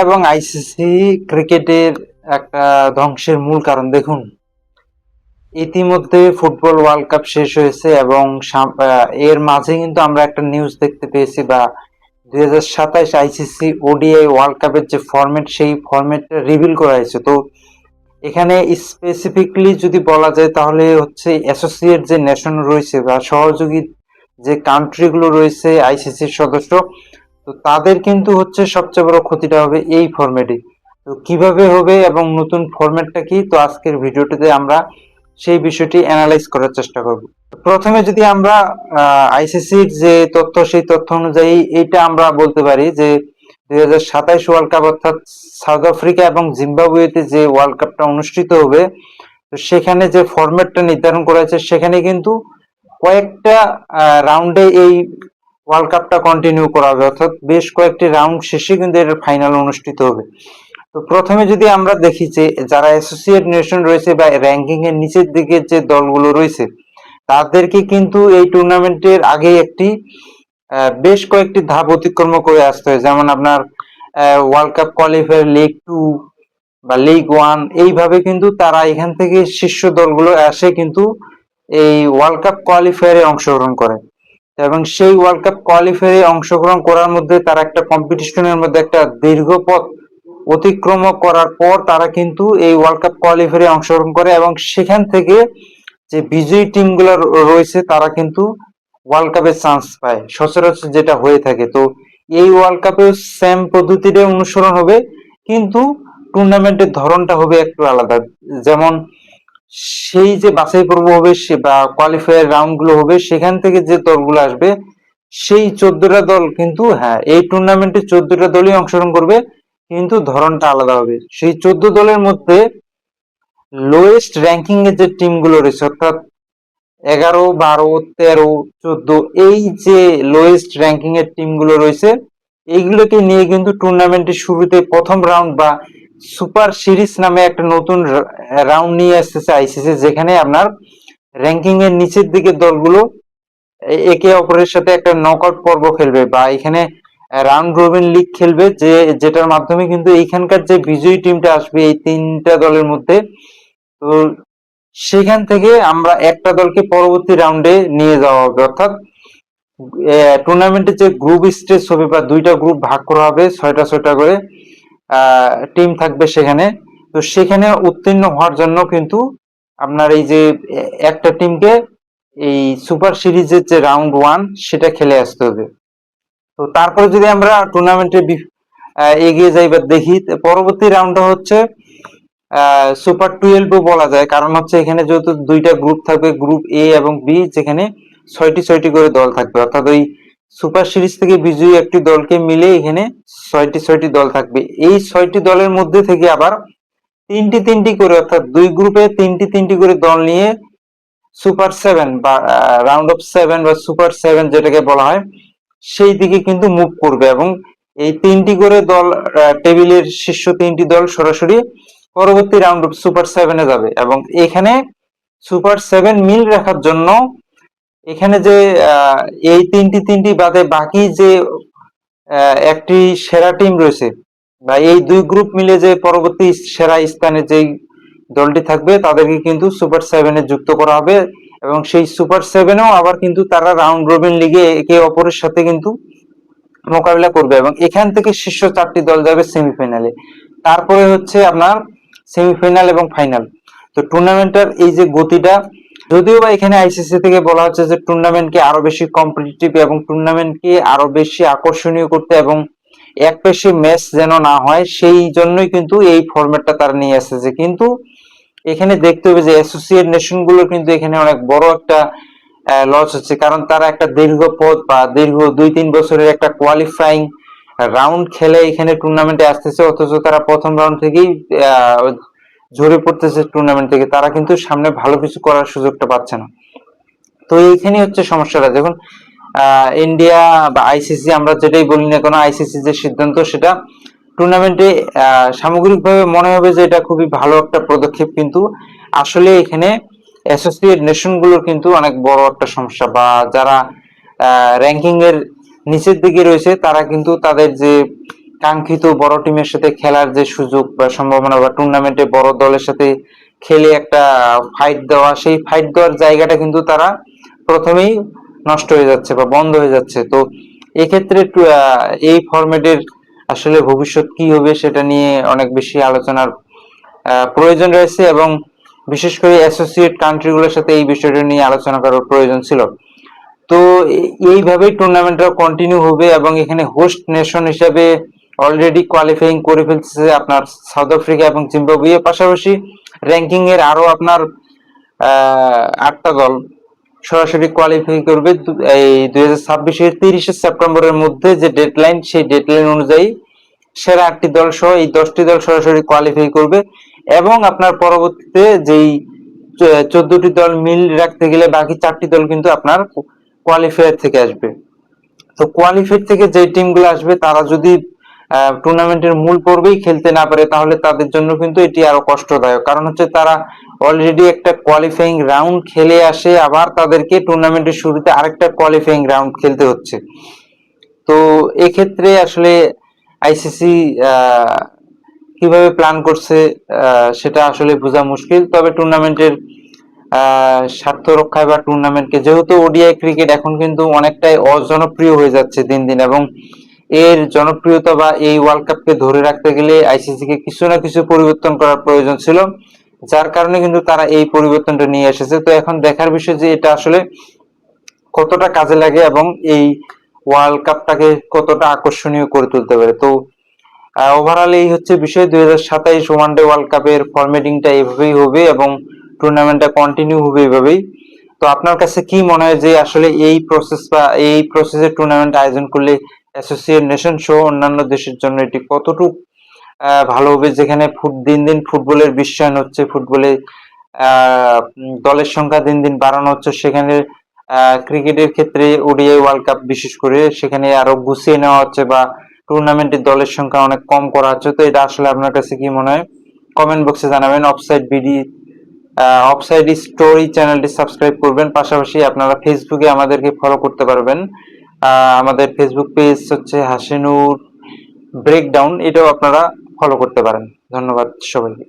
এবং আইসিসি ক্রিকেটের একটা ধ্বংসের মূল কারণ দেখুন, ইতিমধ্যে ফুটবল ওয়ার্ল্ড কাপ শেষ হয়েছে এবং এর মাঝে কিন্তু আমরা একটা নিউজ দেখতে পেয়েছি, বা 2027 আইসিসি ওডিআই ওয়ার্ল্ড কাপের যে ফরম্যাট, সেই ফরম্যাটটা রিভিল করা হয়েছে। তো এখানে স্পেসিফিকলি যদি বলা যায় তাহলে হচ্ছে অ্যাসোসিয়েট যে নেশন রয়েছে বা সহযোগী যে কান্ট্রিগুলো রয়েছে আইসিসির সদস্য, তো তাদের কিন্তু হচ্ছে সবচেয়ে বড় ক্ষতিটা হবে এই ফরম্যাটে। তো কিভাবে হবে এবং নতুন ফরম্যাটটা কি, তো আজকের ভিডিওটিতে আমরা সেই বিষয়টি অ্যানালাইজ করার চেষ্টা করব। প্রথমে যদি আমরা আইসিসির যে তথ্য, সেই তথ্য অনুযায়ী এটা আমরা বলতে পারি যে 2027 ওয়ার্ল্ড কাপ অর্থাৎ সাউথ আফ্রিকা এবং জিম্বাবুয়েতে যে ওয়ার্ল্ড কাপটা অনুষ্ঠিত হবে, তো সেখানে যে ফরম্যাটটা নির্ধারণ করা হয়েছে সেখানে কিন্তু কয়েকটা রাউন্ডে এই ওয়ার্ল্ড কাপটা কন্টিনিউ করা হবে, অর্থাৎ বেশ কয়েকটি রাউন্ড শেষে কিন্তু এর ফাইনাল অনুষ্ঠিত হবে। তো প্রথমে যদি আমরা দেখি যে যারা অ্যাসোসিয়েট নেশন রয়েছে বা র্যাঙ্কিং এর নিচের দিকে যে দলগুলো রয়েছে, তাদেরকে কিন্তু এই টুর্নামেন্টের আগে একটি বেশ কয়েকটি ধাপ অতিক্রম করে আসতে হয়। যেমন আপনার ওয়ার্ল্ড কাপ কোয়ালিফায়ার, লিগ 2 বা লিগ 1, এইভাবে কিন্তু তারা এখান থেকে শীর্ষ দলগুলো আসে কিন্তু এই ওয়ার্ল্ড কাপ কোয়ালিফায়ারে অংশগ্রহণ করে। এবং সেই ওয়ার্ল্ড কাপ কোয়ালিফায়ারে অংশগ্রহণ করার মধ্যে তারা একটা কম্পিটিশনের মধ্যে একটা দীর্ঘ পথ অতিক্রম করার পর তারা কিন্তু এই ওয়ার্ল্ড কাপ কোয়ালিফায়ারে অংশগ্রহণ করে, এবং সেখান থেকে যে বিজয়ী টিমগুলো রয়েছে তারা কিন্তু ওয়ার্ল্ড কাপে চান্স পায়, সচরাচর যেটা হয়ে থাকে। তো এই ওয়ার্ল্ড কাপে সেম পদ্ধতিতে অনুসরণ হবে, কিন্তু টুর্নামেন্টের ধরনটা হবে একটু আলাদা। যেমন সেই যে বাছাই পর্ব হবে সে বা কোয়ালিফায়ার রাউন্ড গুলো হবে, সেখান থেকে যে দলগুলো আসবে সেই 14টা দল কিন্তু, হ্যাঁ, এই টুর্নামেন্টে 14টা দলই অংশগ্রহণ করবে, কিন্তু ধরনটা আলাদা হবে। সেই 14 দলের মধ্যে লোয়েস্ট র্যাঙ্কিং এর যে টিমগুলো রয়েছে, অর্থাৎ 11, 12, 13, 14, এই যে লোয়েস্ট র্যাঙ্কিং এর টিমগুলো রয়েছে, এইগুলোকে নিয়ে কিন্তু টুর্নামেন্টের শুরুতে প্রথম রাউন্ড বা সুপার সিরিজ নামে একটা নতুন রাউন্ড নিয়ে আসতেছে আইসিসি, যেখানে আপনার র্যাঙ্কিং এর নিচের দিকে দলগুলো একে অপরের সাথে একটা নকআউট পর্ব খেলবে, বা এখানে রাউন্ড রবিন লিগ খেলবে, যেটার মাধ্যমে কিন্তু এইখানকার যে বিজয়ী টিমটা আসবে এই 3টা দলের মধ্যে, তো সেখান থেকে আমরা একটা দলকে পরবর্তী রাউন্ডে নিয়ে যাওয়া হবে। অর্থাৎ টুর্নামেন্টের যে গ্রুপ স্টেজ হবে বা 2টা গ্রুপ ভাগ করা হবে, 6টা 6টা করে টিম থাকবে সেখানে। তো সেখানে উত্তীর্ণ হওয়ার জন্য কিন্তু আপনার এই যে একটা টিমকে এই সুপার সিরিজের যে রাউন্ড 1 সেটা খেলে আসতে হবে। তো তারপরে যদি আমরা টুর্নামেন্টে এগিয়ে যাই বা দেখি, পরবর্তী রাউন্ডটা হচ্ছে সুপার 12 বলা যায়, কারণ হচ্ছে এখানে যেহেতু 2টা গ্রুপ থাকবে, গ্রুপ এ এবং বি, যেখানে 6টি করে দল থাকবে, অর্থাৎ ওই সুপার সিরিজ থেকে বিজয়ী একটি দলকে মিলে এখানে 6টি দল থাকবে। এই 6টি দলের মধ্যে থেকে আবার 3টি করে, অর্থাৎ 2 গ্রুপে 3টি করে দল নিয়ে সুপার 7 বা রাউন্ড অফ 7 বা সুপার 7 যেটাকে বলা হয়, সেই দিকে কিন্তু মুভ করবে, এবং এই 3টি করে দল, টেবিলের শীর্ষ 3টি দল সরাসরি পরবর্তী রাউন্ড অফ সুপার 7-এ যাবে। এবং এখানে সুপার 7 মিল রাখার জন্য এখানে যে এই 3টি বাদে বাকি যে একটি সেরা টিম রয়েছে, বা এই 2 গ্রুপ মিলে যে পরবর্তী সেরা স্থানে যেই দলটি থাকবে তাদেরকে কিন্তু সুপার 7-এ যুক্ত করা হবে, এবং সেই সুপার 7-এও আবার কিন্তু তারা রাউন্ড রবিন লিগে একে অপরের সাথে কিন্তু মোকাবিলা করবে, এবং এখান থেকে শীর্ষ 4টি দল যাবে সেমিফাইনালে। তারপরে হচ্ছে আপনার সেমিফাইনাল এবং ফাইনাল। তো টুর্নামেন্টের এই যে গতিটা, যদিও বা এখানে আইসিসি থেকে বলা হচ্ছে যে টুর্নামেন্টকে আরো বেশি কম্পিটিটিভ এবং টুর্নামেন্টকে আরো বেশি আকর্ষণীয় করতে এবং একপেশে ম্যাচ যেন না হয়, সেই জন্যই কিন্তু এই ফরম্যাটটা তারা নিয়ে এসেছে। কিন্তু এখানে দেখতে হবে যে অ্যাসোসিয়েট নেশন গুলো কিন্তু এখানে অনেক বড় একটা লস হচ্ছে, কারণ তারা একটা দীর্ঘ পথ বা দীর্ঘ 2-3 বছরের একটা কোয়ালিফাইং রাউন্ড খেলে এখানে টুর্নামেন্টে আসতেছে, অথচ তারা প্রথম রাউন্ড থেকেই ঝরে পড়তেছে টুর্নামেন্ট থেকে, তারা কিন্তু সামনে ভালো কিছু করার সুযোগটা পাচ্ছে না। তো এইখানে হচ্ছে সমস্যাটা। দেখুন, ইন্ডিয়া বা আইসিসি, আমরা যেটাই বলি না কেন, আইসিসি যে সিদ্ধান্ত, সেটা টুর্নামেন্টে সামগ্রিকভাবে মনে হবে যে এটা খুবই ভালো একটা পদক্ষেপ, কিন্তু আসলে এখানে অ্যাসোসিয়েট নেশন গুলোর কিন্তু অনেক বড় একটা সমস্যা, বা যারা র্যাঙ্কিং এর নিচের দিকে রয়েছে তারা কিন্তু তাদের যে কাঙ্ক্ষিত বড় টিমের সাথে খেলার যে সুযোগ বা সম্ভাবনা, বা টুর্নামেন্টে বড় দলের সাথে খেলে একটা ফাইট দেওয়া, সেই ফাইট দেওয়ার জায়গাটা কিন্তু তারা প্রথমেই নষ্ট হয়ে যাচ্ছে বা বন্ধ হয়ে যাচ্ছে। তো এক্ষেত্রে এই ফরম্যাটের আসলে ভবিষ্যৎ কি হবে সেটা নিয়ে অনেক বেশি আলোচনার প্রয়োজন রয়েছে, এবং বিশেষ করে অ্যাসোসিয়েট কান্ট্রিগুলোর সাথে এই বিষয়টা নিয়ে আলোচনা করার প্রয়োজন ছিল। তো এইভাবেই টুর্নামেন্টটা কন্টিনিউ হবে, এবং এখানে হোস্ট নেশন হিসেবে অলরেডি কোয়ালিফাইং করে ফেলছে আপনার সাউথ আফ্রিকা এবং জিম্বাবুয়ে। পাশাপাশি র্যাঙ্কিং এর আরো আপনার 8টা দল সরাসরি কোয়ালিফাই করবে এই 2026-এর 30শে সেপ্টেম্বরের মধ্যে, যে ডেডলাইন, সেই ডেডলাইন অনুযায়ী সেরা 8টি দল সহ এই 10টি দল সরাসরি কোয়ালিফাই করবে। এবং আপনার পরবর্তীতে যেই 14টি দল মিল রাখতে গেলে বাকি 4টি দল কিন্তু আপনার কোয়ালিফায়ার থেকে আসবে। তো কোয়ালিফায়ার থেকে যে টিমগুলো আসবে তারা যদি টুর্নামেন্টের মূল পর্বেই খেলতে না পারে, তাহলে তাদের জন্য কিন্তু এটি আরো কষ্টদায়ক। কারণ হচ্ছে তারা অলরেডি একটা কোয়ালিফাইং রাউন্ড খেলে আসে, আবার তাদেরকে টুর্নামেন্টের শুরুতে আরেকটা কোয়ালিফাইং রাউন্ড খেলতে হচ্ছে। তো এক্ষেত্রে আসলে আইসিসি কিভাবে প্ল্যান করছে সেটা আসলে বোঝা মুশকিল। তবে টুর্নামেন্টের স্বার্থ রক্ষায় বা টুর্নামেন্টকে, যেহেতু ওডিআই ক্রিকেট এখন কিন্তু অনেকটাই অজনপ্রিয় হয়ে যাচ্ছে দিন দিন, এবং এর জনপ্রিয়তা বা এই ওয়ার্ল্ড কাপকে ধরে রাখতে গেলে আইসিসি কে কিছু না কিছু পরিবর্তন করার প্রয়োজন ছিল, যার কারণে কিন্তু তারা এই পরিবর্তনটা নিয়ে এসেছে। তো এখন দেখার বিষয় যে এটা আসলে কতটা কাজে লাগে এবং এই ওয়ার্ল্ড কাপটাকে কতটা আকর্ষণীয় করে তুলতে পারে। তো ওভারঅল এই হচ্ছে বিষয়। 2027 ওয়ানডে ওয়ার্ল্ড কাপের ফরম্যাটিংটা এইভাবেই হবে, এবং টুর্নামেন্টটা কন্টিনিউ হবে এইভাবেই। তো আপনার কাছে কি মনে হয় যে আসলে এই প্রসেস বা এই প্রসেসে টুর্নামেন্ট আয়োজন করলে অ্যাসোসিয়েট নেশন সহ অন্যান্য দেশের জন্য এটি কতটুকু ভালো হবে, যেখানে দিন দিন ফুটবলের বিশ্বায়ন হচ্ছে, ফুটবলে দলের সংখ্যা দিন দিন বাড়ানো হচ্ছে, সেখানে ক্রিকেটের ক্ষেত্রে ওডিআই ওয়ার্ল্ড কাপ বিশেষ করে সেখানে আরো গুছিয়ে নেওয়া হচ্ছে, বা টুর্নামেন্টের দলের সংখ্যা অনেক কম করা হচ্ছে। তো এটা আসলে আপনার কাছে কি মনে হয়, কমেন্ট বক্সে জানাবেন। অফসাইড স্টোরি চ্যানেলটি সাবস্ক্রাইব করবেন। পাশাপাশি আপনারা ফেসবুকে আমাদেরকে ফলো করতে পারবেন। আমাদের ফেসবুক পেজ হচ্ছে হাসিনুর ব্রেকডাউন, এটাও আপনারা ফলো করতে পারেন। ধন্যবাদ সবাইকে।